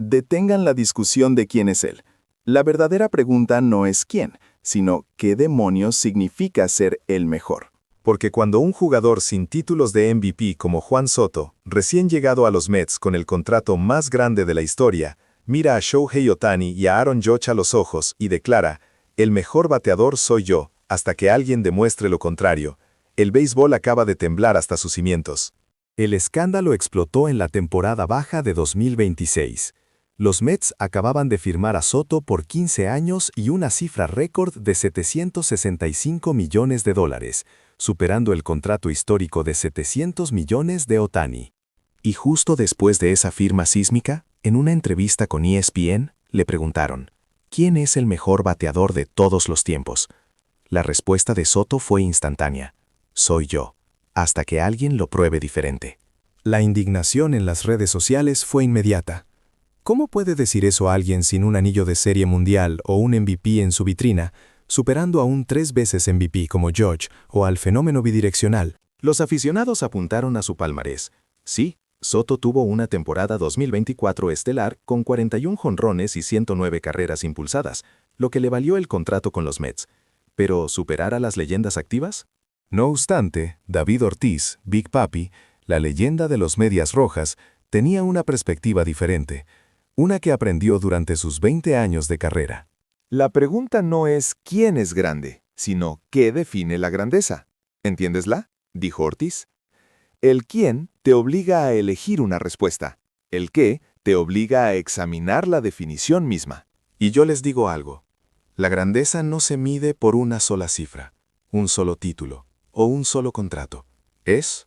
Detengan la discusión de quién es él. La verdadera pregunta no es quién, sino qué demonios significa ser el mejor. Porque cuando un jugador sin títulos de MVP como Juan Soto, recién llegado a los Mets con el contrato más grande de la historia, mira a Shohei Ohtani y a Aaron Judge a los ojos y declara, el mejor bateador soy yo, hasta que alguien demuestre lo contrario, el béisbol acaba de temblar hasta sus cimientos. El escándalo explotó en la temporada baja de 2026. Los Mets acababan de firmar a Soto por 15 años y una cifra récord de $765 millones, superando el contrato histórico de $700 millones de Ohtani. Y justo después de esa firma sísmica, en una entrevista con ESPN, le preguntaron, ¿quién es el mejor bateador de todos los tiempos? La respuesta de Soto fue instantánea, soy yo, hasta que alguien lo pruebe diferente. La indignación en las redes sociales fue inmediata. ¿Cómo puede decir eso a alguien sin un anillo de serie mundial o un MVP en su vitrina, superando a un 3 veces MVP como Judge o al fenómeno bidireccional? Los aficionados apuntaron a su palmarés. Sí, Soto tuvo una temporada 2024 estelar con 41 jonrones y 109 carreras impulsadas, lo que le valió el contrato con los Mets. ¿Pero superar a las leyendas activas? No obstante, David Ortiz, Big Papi, la leyenda de los Medias Rojas, tenía una perspectiva diferente, una que aprendió durante sus 20 años de carrera. La pregunta no es quién es grande, sino qué define la grandeza. ¿Entiéndesla?, dijo Ortiz. El quién te obliga a elegir una respuesta. El qué te obliga a examinar la definición misma. Y yo les digo algo. La grandeza no se mide por una sola cifra, un solo título o un solo contrato. Es...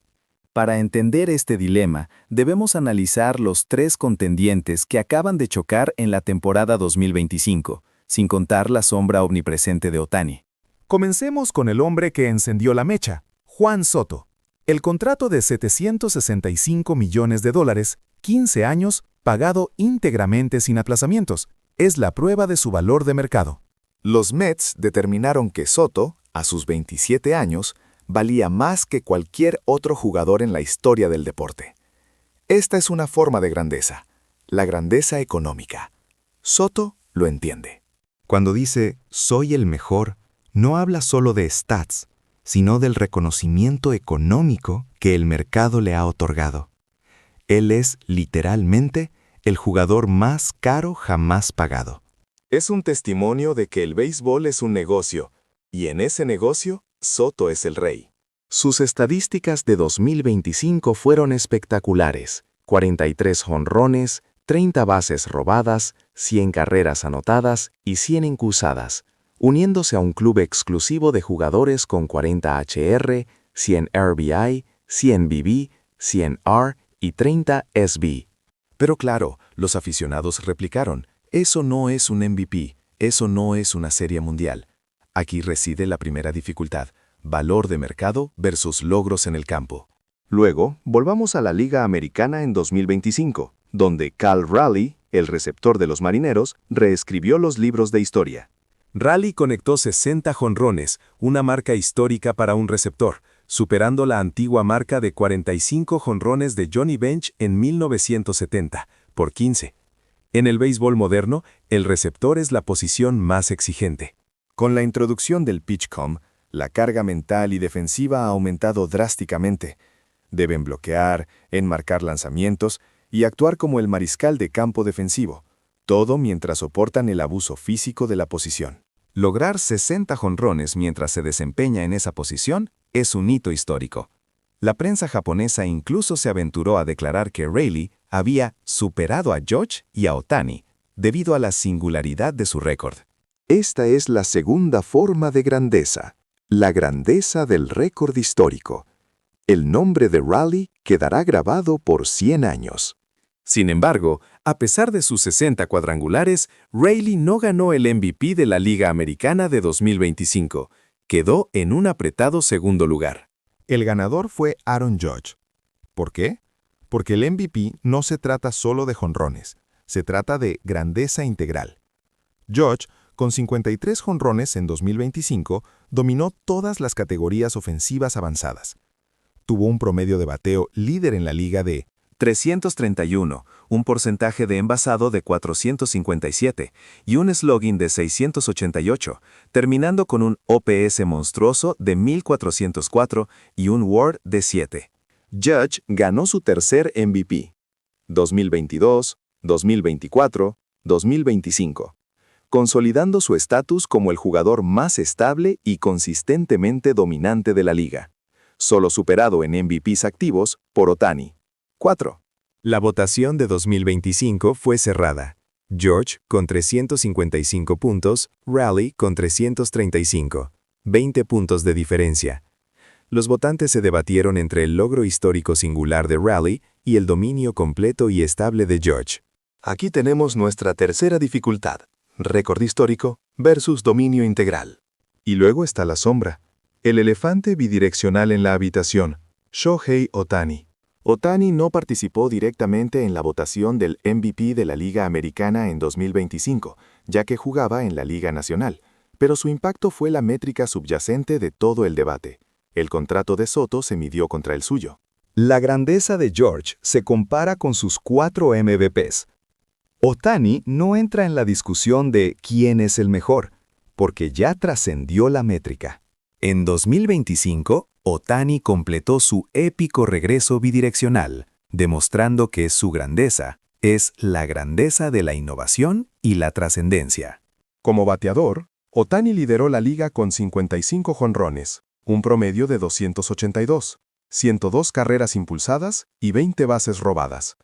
Para entender este dilema, debemos analizar los 3 contendientes que acaban de chocar en la temporada 2025, sin contar la sombra omnipresente de Ohtani. Comencemos con el hombre que encendió la mecha, Juan Soto. El contrato de $765 millones, 15 años, pagado íntegramente sin aplazamientos, es la prueba de su valor de mercado. Los Mets determinaron que Soto, a sus 27 años, valía más que cualquier otro jugador en la historia del deporte. Esta es una forma de grandeza, la grandeza económica. Soto lo entiende. Cuando dice, soy el mejor, no habla solo de stats, sino del reconocimiento económico que el mercado le ha otorgado. Él es, literalmente, el jugador más caro jamás pagado. Es un testimonio de que el béisbol es un negocio, y en ese negocio, Soto es el rey. Sus estadísticas de 2025 fueron espectaculares. 43 jonrones, 30 bases robadas, 100 carreras anotadas y 100 encusadas, uniéndose a un club exclusivo de jugadores con 40 HR, 100 RBI, 100 BB, 100 R y 30 SB. Pero claro, los aficionados replicaron, eso no es un MVP, eso no es una serie mundial. Aquí reside la primera dificultad, valor de mercado versus logros en el campo. Luego, volvamos a la Liga Americana en 2025, donde Cal Raleigh, el receptor de los Marineros, reescribió los libros de historia. Raleigh conectó 60 jonrones, una marca histórica para un receptor, superando la antigua marca de 45 jonrones de Johnny Bench en 1970, por 15. En el béisbol moderno, el receptor es la posición más exigente. Con la introducción del PitchCom, la carga mental y defensiva ha aumentado drásticamente. Deben bloquear, enmarcar lanzamientos y actuar como el mariscal de campo defensivo, todo mientras soportan el abuso físico de la posición. Lograr 60 jonrones mientras se desempeña en esa posición es un hito histórico. La prensa japonesa incluso se aventuró a declarar que Raleigh había superado a Judge y a Ohtani debido a la singularidad de su récord. Esta es la segunda forma de grandeza, la grandeza del récord histórico. El nombre de Raleigh quedará grabado por 100 años. Sin embargo, a pesar de sus 60 cuadrangulares, Raleigh no ganó el MVP de la Liga Americana de 2025. Quedó en un apretado segundo lugar. El ganador fue Aaron Judge. ¿Por qué? Porque el MVP no se trata solo de jonrones, se trata de grandeza integral. Judge, con 53 jonrones en 2025, dominó todas las categorías ofensivas avanzadas. Tuvo un promedio de bateo líder en la liga de 331, un porcentaje de envasado de 457 y un slugging de 688, terminando con un OPS monstruoso de 1404 y un WAR de 7. Judge ganó su tercer MVP. 2022, 2024, 2025, consolidando su estatus como el jugador más estable y consistentemente dominante de la liga, solo superado en MVPs activos por Ohtani. 4. La votación de 2025 fue cerrada. George con 355 puntos, Raleigh con 335, 20 puntos de diferencia. Los votantes se debatieron entre el logro histórico singular de Raleigh y el dominio completo y estable de George. Aquí tenemos nuestra tercera dificultad, récord histórico versus dominio integral. Y luego está la sombra, el elefante bidireccional en la habitación, Shohei Ohtani. Ohtani no participó directamente en la votación del MVP de la Liga Americana en 2025, ya que jugaba en la Liga Nacional, pero su impacto fue la métrica subyacente de todo el debate. El contrato de Soto se midió contra el suyo. La grandeza de George se compara con sus 4 MVPs. Ohtani no entra en la discusión de quién es el mejor, porque ya trascendió la métrica. En 2025, Ohtani completó su épico regreso bidireccional, demostrando que su grandeza es la grandeza de la innovación y la trascendencia. Como bateador, Ohtani lideró la liga con 55 jonrones, un promedio de 282, 102 carreras impulsadas y 20 bases robadas,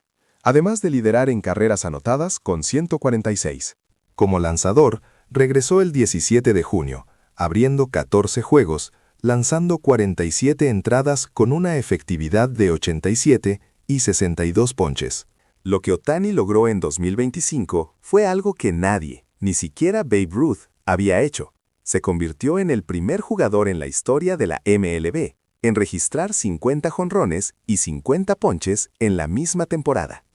además de liderar en carreras anotadas con 146. Como lanzador, regresó el 17 de junio, abriendo 14 juegos, lanzando 47 entradas con una efectividad de 87 y 62 ponches. Lo que Ohtani logró en 2025 fue algo que nadie, ni siquiera Babe Ruth, había hecho. Se convirtió en el primer jugador en la historia de la MLB en registrar 50 jonrones y 50 ponches en la misma temporada.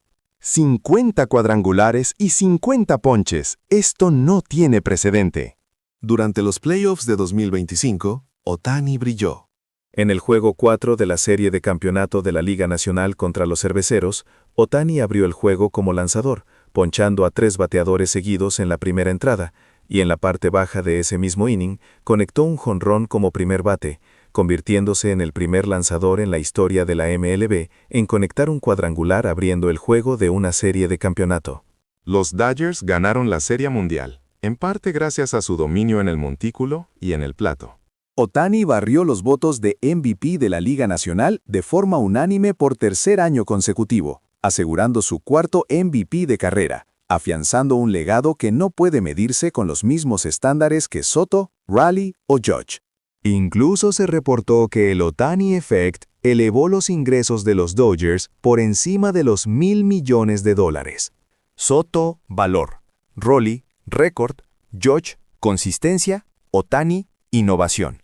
50 cuadrangulares y 50 ponches. Esto no tiene precedente. Durante los playoffs de 2025, Ohtani brilló. En el juego 4 de la serie de campeonato de la Liga Nacional contra los Cerveceros, Ohtani abrió el juego como lanzador, ponchando a 3 bateadores seguidos en la primera entrada, y en la parte baja de ese mismo inning, conectó un jonrón como primer bate, convirtiéndose en el primer lanzador en la historia de la MLB en conectar un cuadrangular abriendo el juego de una serie de campeonato. Los Dodgers ganaron la Serie Mundial, en parte gracias a su dominio en el montículo y en el plato. Ohtani barrió los votos de MVP de la Liga Nacional de forma unánime por tercer año consecutivo, asegurando su cuarto MVP de carrera, afianzando un legado que no puede medirse con los mismos estándares que Soto, Raleigh o Judge. Incluso se reportó que el Ohtani Effect elevó los ingresos de los Dodgers por encima de los $1,000 millones. Soto, valor. Raleigh, récord. Judge, consistencia. Ohtani, innovación.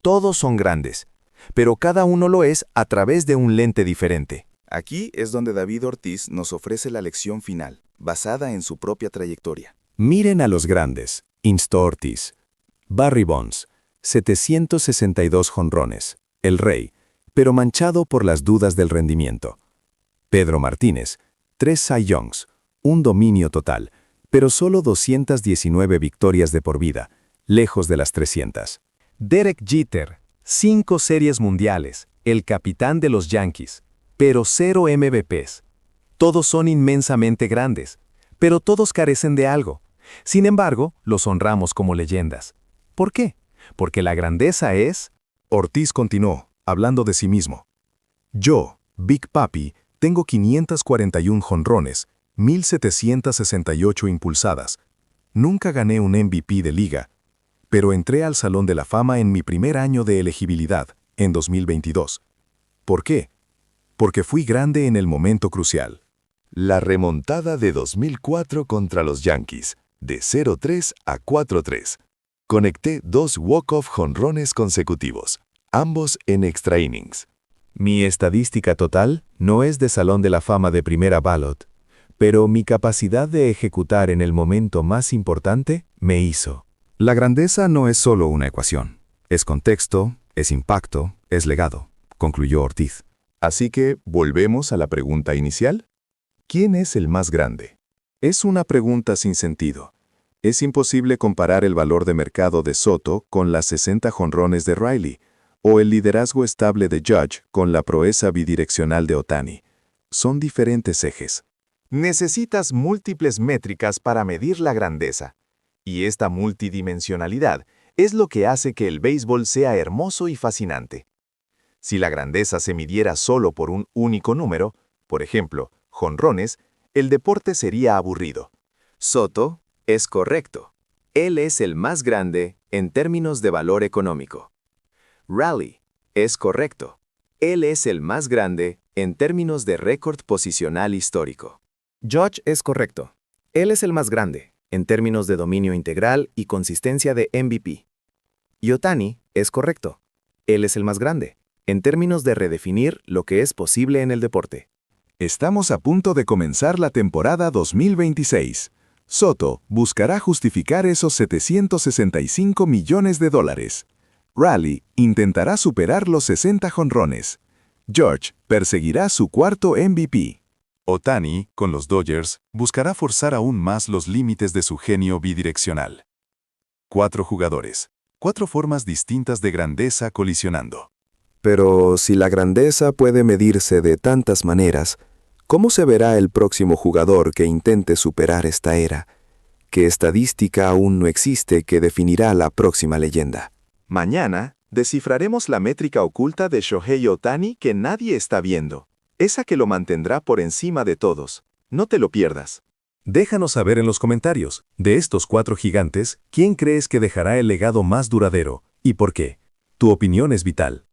Todos son grandes, pero cada uno lo es a través de un lente diferente. Aquí es donde David Ortiz nos ofrece la lección final, basada en su propia trayectoria. Miren a los grandes. Instó Ortiz. Barry Bonds, 762 jonrones, el rey, pero manchado por las dudas del rendimiento. Pedro Martínez, 3 Cy Youngs, un dominio total, pero solo 219 victorias de por vida, lejos de las 300. Derek Jeter, 5 series mundiales, el capitán de los Yankees, pero 0 MVPs. Todos son inmensamente grandes, pero todos carecen de algo. Sin embargo, los honramos como leyendas. ¿Por qué? Porque la grandeza es... Ortiz continuó, hablando de sí mismo. Yo, Big Papi, tengo 541 jonrones, 1,768 impulsadas. Nunca gané un MVP de liga, pero entré al Salón de la Fama en mi primer año de elegibilidad, en 2022. ¿Por qué? Porque fui grande en el momento crucial. La remontada de 2004 contra los Yankees, de 0-3 a 4-3. Conecté 2 walk-off jonrones consecutivos, ambos en extra innings. Mi estadística total no es de Salón de la Fama de primera ballot, pero mi capacidad de ejecutar en el momento más importante me hizo. La grandeza no es solo una ecuación. Es contexto, es impacto, es legado, concluyó Ortiz. Así que, ¿volvemos a la pregunta inicial? ¿Quién es el más grande? Es una pregunta sin sentido. Es imposible comparar el valor de mercado de Soto con las 60 jonrones de Riley, o el liderazgo estable de Judge con la proeza bidireccional de Ohtani. Son diferentes ejes. Necesitas múltiples métricas para medir la grandeza. Y esta multidimensionalidad es lo que hace que el béisbol sea hermoso y fascinante. Si la grandeza se midiera solo por un único número, por ejemplo, jonrones, el deporte sería aburrido. Soto es correcto. Él es el más grande en términos de valor económico. Riley es correcto. Él es el más grande en términos de récord posicional histórico. Judge es correcto. Él es el más grande, en términos de dominio integral y consistencia de MVP. Y Ohtani es correcto. Él es el más grande, en términos de redefinir lo que es posible en el deporte. Estamos a punto de comenzar la temporada 2026. Soto buscará justificar esos $765 millones. Riley intentará superar los 60 jonrones. George perseguirá su cuarto MVP. Ohtani, con los Dodgers, buscará forzar aún más los límites de su genio bidireccional. 4 jugadores, 4 formas distintas de grandeza colisionando. Pero si la grandeza puede medirse de tantas maneras, ¿cómo se verá el próximo jugador que intente superar esta era? ¿Qué estadística aún no existe que definirá la próxima leyenda? Mañana, descifraremos la métrica oculta de Shohei Ohtani que nadie está viendo. Esa que lo mantendrá por encima de todos. No te lo pierdas. Déjanos saber en los comentarios, de estos 4 gigantes, ¿quién crees que dejará el legado más duradero y por qué? Tu opinión es vital.